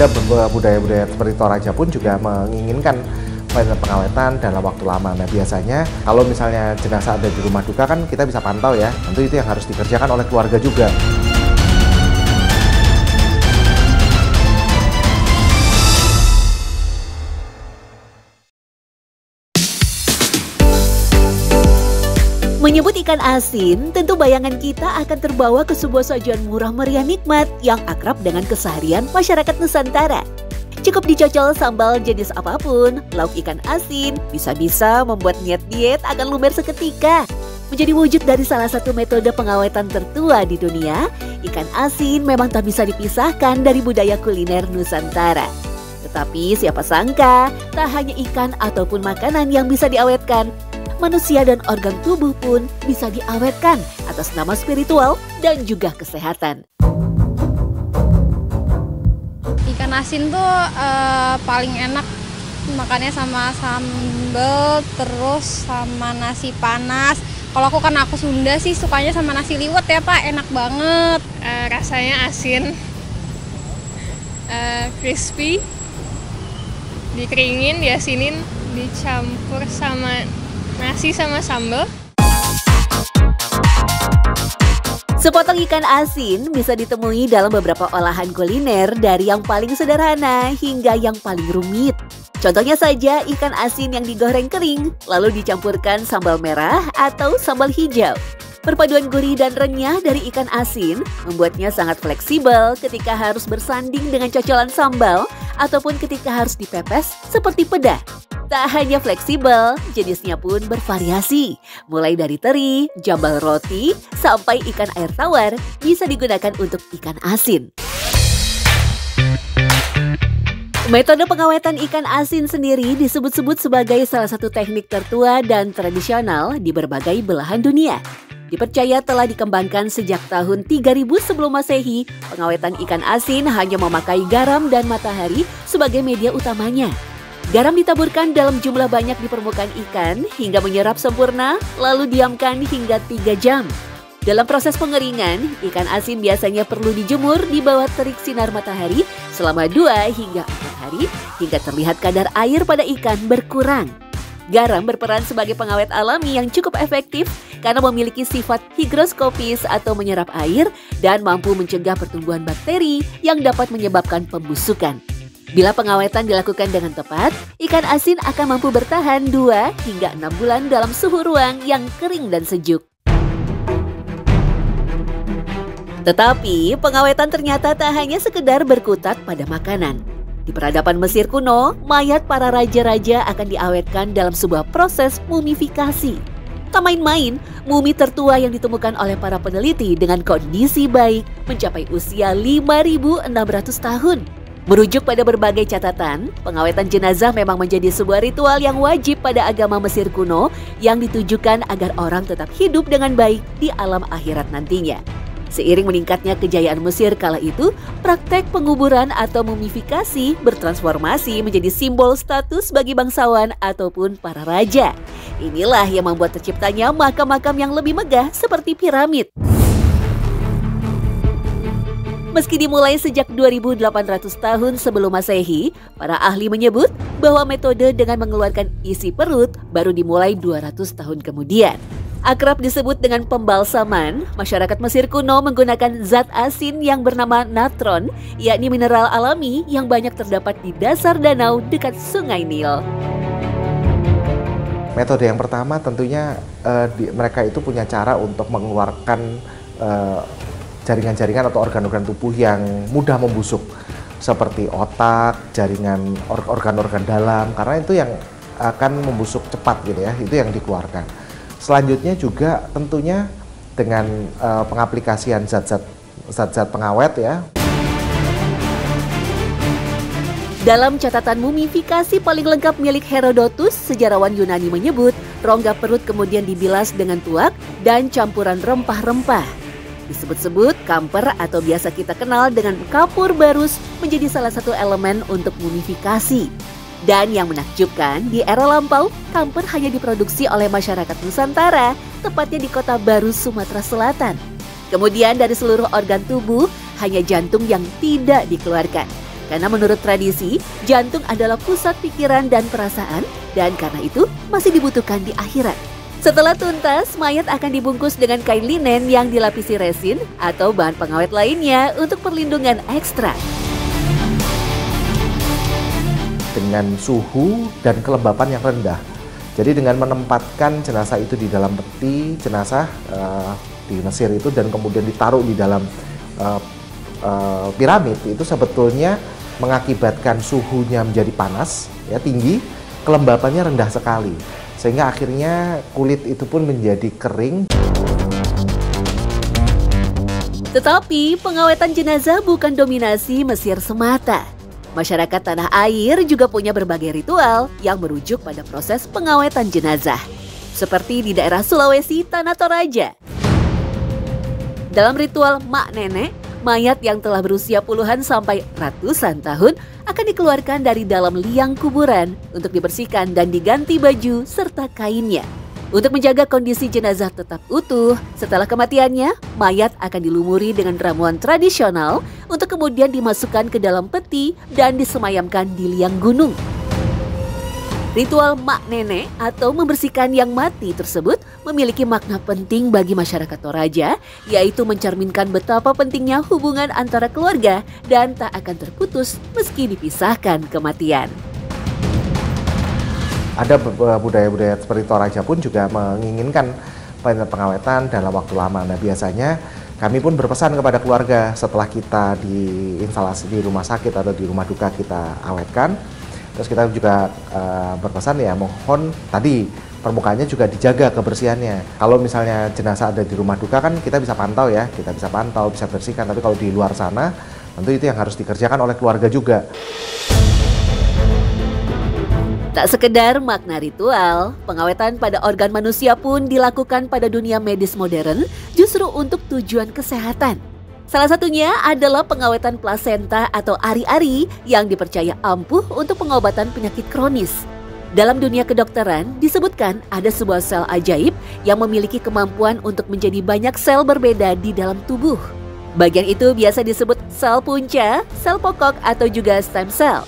Ada budaya-budaya seperti Toraja pun juga menginginkan pengawetan dalam waktu lama. Nah biasanya kalau misalnya jenazah ada di rumah duka kan kita bisa pantau ya, tentu itu yang harus dikerjakan oleh keluarga juga. Menyebut ikan asin, tentu bayangan kita akan terbawa ke sebuah sajian murah meriah nikmat yang akrab dengan keseharian masyarakat Nusantara. Cukup dicocol sambal jenis apapun, lauk ikan asin bisa-bisa membuat niat diet akan lumer seketika. Menjadi wujud dari salah satu metode pengawetan tertua di dunia, ikan asin memang tak bisa dipisahkan dari budaya kuliner Nusantara. Tetapi siapa sangka, tak hanya ikan ataupun makanan yang bisa diawetkan. Manusia dan organ tubuh pun bisa diawetkan atas nama spiritual dan juga kesehatan. Ikan asin tuh paling enak makannya sama sambal, terus sama nasi panas. Kalau aku Sunda sih sukanya sama nasi liwet ya Pak, enak banget. Rasanya asin, crispy, dikeringin, diasinin, dicampur sama nasi sama sambal. Sepotong ikan asin bisa ditemui dalam beberapa olahan kuliner dari yang paling sederhana hingga yang paling rumit. Contohnya saja ikan asin yang digoreng kering, lalu dicampurkan sambal merah atau sambal hijau. Perpaduan gurih dan renyah dari ikan asin membuatnya sangat fleksibel ketika harus bersanding dengan cocolan sambal ataupun ketika harus dipepes seperti peda. Tak hanya fleksibel, jenisnya pun bervariasi. Mulai dari teri, jambal roti, sampai ikan air tawar bisa digunakan untuk ikan asin. Metode pengawetan ikan asin sendiri disebut-sebut sebagai salah satu teknik tertua dan tradisional di berbagai belahan dunia. Dipercaya telah dikembangkan sejak tahun 3000 sebelum Masehi, pengawetan ikan asin hanya memakai garam dan matahari sebagai media utamanya. Garam ditaburkan dalam jumlah banyak di permukaan ikan hingga menyerap sempurna, lalu diamkan hingga 3 jam. Dalam proses pengeringan, ikan asin biasanya perlu dijemur di bawah terik sinar matahari selama 2 hingga 4 hari hingga terlihat kadar air pada ikan berkurang. Garam berperan sebagai pengawet alami yang cukup efektif karena memiliki sifat higroskopis atau menyerap air dan mampu mencegah pertumbuhan bakteri yang dapat menyebabkan pembusukan. Bila pengawetan dilakukan dengan tepat, ikan asin akan mampu bertahan 2 hingga 6 bulan dalam suhu ruang yang kering dan sejuk. Tetapi, pengawetan ternyata tak hanya sekedar berkutat pada makanan. Di peradaban Mesir kuno, mayat para raja-raja akan diawetkan dalam sebuah proses mumifikasi. Tak main-main, mumi tertua yang ditemukan oleh para peneliti dengan kondisi baik mencapai usia 5.600 tahun. Merujuk pada berbagai catatan, pengawetan jenazah memang menjadi sebuah ritual yang wajib pada agama Mesir kuno yang ditujukan agar orang tetap hidup dengan baik di alam akhirat nantinya. Seiring meningkatnya kejayaan Mesir kala itu, praktek penguburan atau mumifikasi bertransformasi menjadi simbol status bagi bangsawan ataupun para raja. Inilah yang membuat terciptanya makam-makam yang lebih megah seperti piramid. Meski dimulai sejak 2800 tahun sebelum Masehi, para ahli menyebut bahwa metode dengan mengeluarkan isi perut baru dimulai 200 tahun kemudian. Akrab disebut dengan pembalsaman, masyarakat Mesir kuno menggunakan zat asin yang bernama natron, yakni mineral alami yang banyak terdapat di dasar danau dekat Sungai Nil. Metode yang pertama tentunya mereka itu punya cara untuk mengeluarkan jaringan-jaringan atau organ-organ tubuh yang mudah membusuk seperti otak, jaringan organ-organ dalam, karena itu yang akan membusuk cepat gitu ya, itu yang dikeluarkan. Selanjutnya juga tentunya dengan pengaplikasian zat-zat pengawet ya. Dalam catatan mumifikasi paling lengkap milik Herodotus, sejarawan Yunani menyebut rongga perut kemudian dibilas dengan tuak dan campuran rempah-rempah. Disebut-sebut kamper atau biasa kita kenal dengan kapur barus menjadi salah satu elemen untuk mumifikasi. Dan yang menakjubkan, di era lampau, kamper hanya diproduksi oleh masyarakat Nusantara, tepatnya di Kota Barus, Sumatera Selatan. Kemudian dari seluruh organ tubuh, hanya jantung yang tidak dikeluarkan. Karena menurut tradisi, jantung adalah pusat pikiran dan perasaan, dan karena itu masih dibutuhkan di akhirat. Setelah tuntas, mayat akan dibungkus dengan kain linen yang dilapisi resin atau bahan pengawet lainnya untuk perlindungan ekstra. Dengan suhu dan kelembapan yang rendah. Jadi dengan menempatkan jenazah itu di dalam peti jenazah di Mesir itu dan kemudian ditaruh di dalam piramid, itu sebetulnya mengakibatkan suhunya menjadi panas, ya tinggi, kelembapannya rendah sekali, sehingga akhirnya kulit itu pun menjadi kering. Tetapi pengawetan jenazah bukan dominasi Mesir semata. Masyarakat tanah air juga punya berbagai ritual yang merujuk pada proses pengawetan jenazah. Seperti di daerah Sulawesi, Tanah Toraja. Dalam ritual mak nenek, mayat yang telah berusia puluhan sampai ratusan tahun akan dikeluarkan dari dalam liang kuburan untuk dibersihkan dan diganti baju serta kainnya. Untuk menjaga kondisi jenazah tetap utuh, setelah kematiannya, mayat akan dilumuri dengan ramuan tradisional untuk kemudian dimasukkan ke dalam peti dan disemayamkan di liang gunung. Ritual mak nenek atau membersihkan yang mati tersebut memiliki makna penting bagi masyarakat Toraja, yaitu mencerminkan betapa pentingnya hubungan antara keluarga dan tak akan terputus meski dipisahkan kematian. Ada budaya-budaya seperti Toraja pun juga menginginkan pengawetan dalam waktu lama. Nah, biasanya kami pun berpesan kepada keluarga setelah kita di instalasi di rumah sakit atau di rumah duka kita awetkan. Terus kita juga berpesan ya mohon tadi permukaannya juga dijaga kebersihannya. Kalau misalnya jenazah ada di rumah duka kan kita bisa pantau ya, kita bisa pantau, bisa bersihkan. Tapi kalau di luar sana tentu itu yang harus dikerjakan oleh keluarga juga. Tak sekedar makna ritual, pengawetan pada organ manusia pun dilakukan pada dunia medis modern justru untuk tujuan kesehatan. Salah satunya adalah pengawetan plasenta atau ari-ari yang dipercaya ampuh untuk pengobatan penyakit kronis. Dalam dunia kedokteran disebutkan ada sebuah sel ajaib yang memiliki kemampuan untuk menjadi banyak sel berbeda di dalam tubuh. Bagian itu biasa disebut sel punca, sel pokok atau juga stem cell.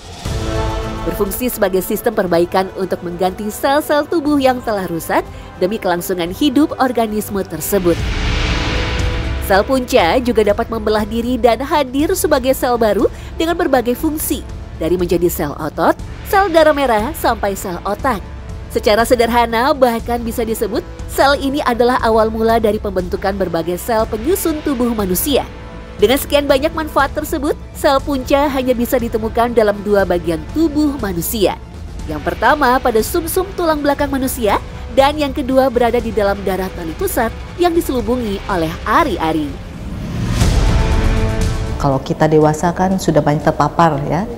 Berfungsi sebagai sistem perbaikan untuk mengganti sel-sel tubuh yang telah rusak demi kelangsungan hidup organisme tersebut. Sel punca juga dapat membelah diri dan hadir sebagai sel baru dengan berbagai fungsi, dari menjadi sel otot, sel darah merah, sampai sel otak. Secara sederhana bahkan bisa disebut sel ini adalah awal mula dari pembentukan berbagai sel penyusun tubuh manusia. Dengan sekian banyak manfaat tersebut, sel punca hanya bisa ditemukan dalam dua bagian tubuh manusia. Yang pertama pada sumsum tulang belakang manusia, dan yang kedua berada di dalam darah tali pusat yang diselubungi oleh ari-ari. Kalau kita dewasa kan sudah banyak terpapar ya,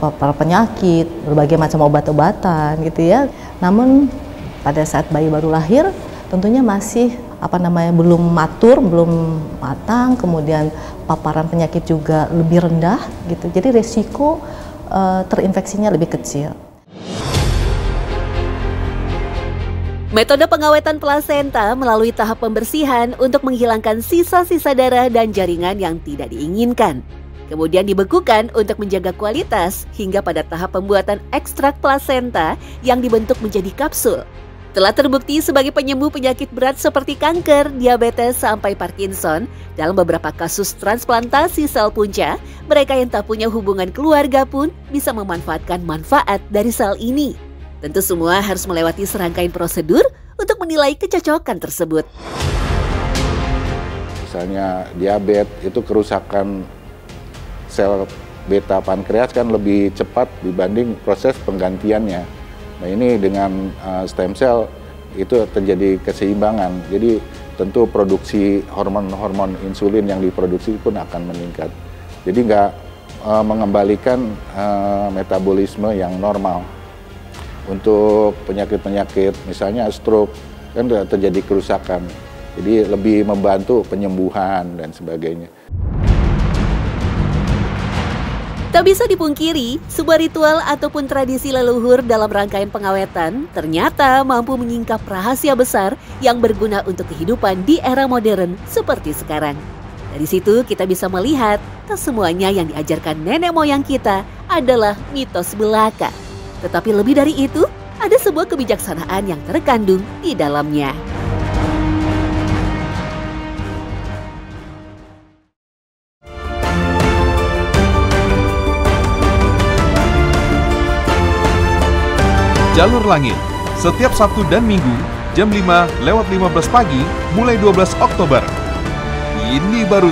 terpapar penyakit, berbagai macam obat-obatan gitu ya. Namun pada saat bayi baru lahir tentunya masih belum matur, belum matang, kemudian paparan penyakit juga lebih rendah gitu. Jadi resiko terinfeksinya lebih kecil. Metode pengawetan plasenta melalui tahap pembersihan untuk menghilangkan sisa-sisa darah dan jaringan yang tidak diinginkan. Kemudian dibekukan untuk menjaga kualitas hingga pada tahap pembuatan ekstrak plasenta yang dibentuk menjadi kapsul. Telah terbukti sebagai penyembuh penyakit berat seperti kanker, diabetes, sampai Parkinson. Dalam beberapa kasus transplantasi sel punca, mereka yang tak punya hubungan keluarga pun bisa memanfaatkan manfaat dari sel ini. Tentu semua harus melewati serangkaian prosedur untuk menilai kecocokan tersebut. Misalnya diabetes, itu kerusakan sel beta pankreas kan lebih cepat dibanding proses penggantiannya. Nah ini dengan stem cell itu terjadi keseimbangan, jadi tentu produksi hormon-hormon insulin yang diproduksi pun akan meningkat. Jadi nggak mengembalikan metabolisme yang normal. Untuk penyakit-penyakit misalnya stroke kan terjadi kerusakan, jadi lebih membantu penyembuhan dan sebagainya. Tak bisa dipungkiri, sebuah ritual ataupun tradisi leluhur dalam rangkaian pengawetan ternyata mampu menyingkap rahasia besar yang berguna untuk kehidupan di era modern seperti sekarang. Dari situ kita bisa melihat kesemuanya yang diajarkan nenek moyang kita adalah mitos belaka. Tetapi lebih dari itu, ada sebuah kebijaksanaan yang terkandung di dalamnya. Jalur Langit, setiap Sabtu dan Minggu, jam 5:15 pagi, mulai 12 Oktober. Ini baru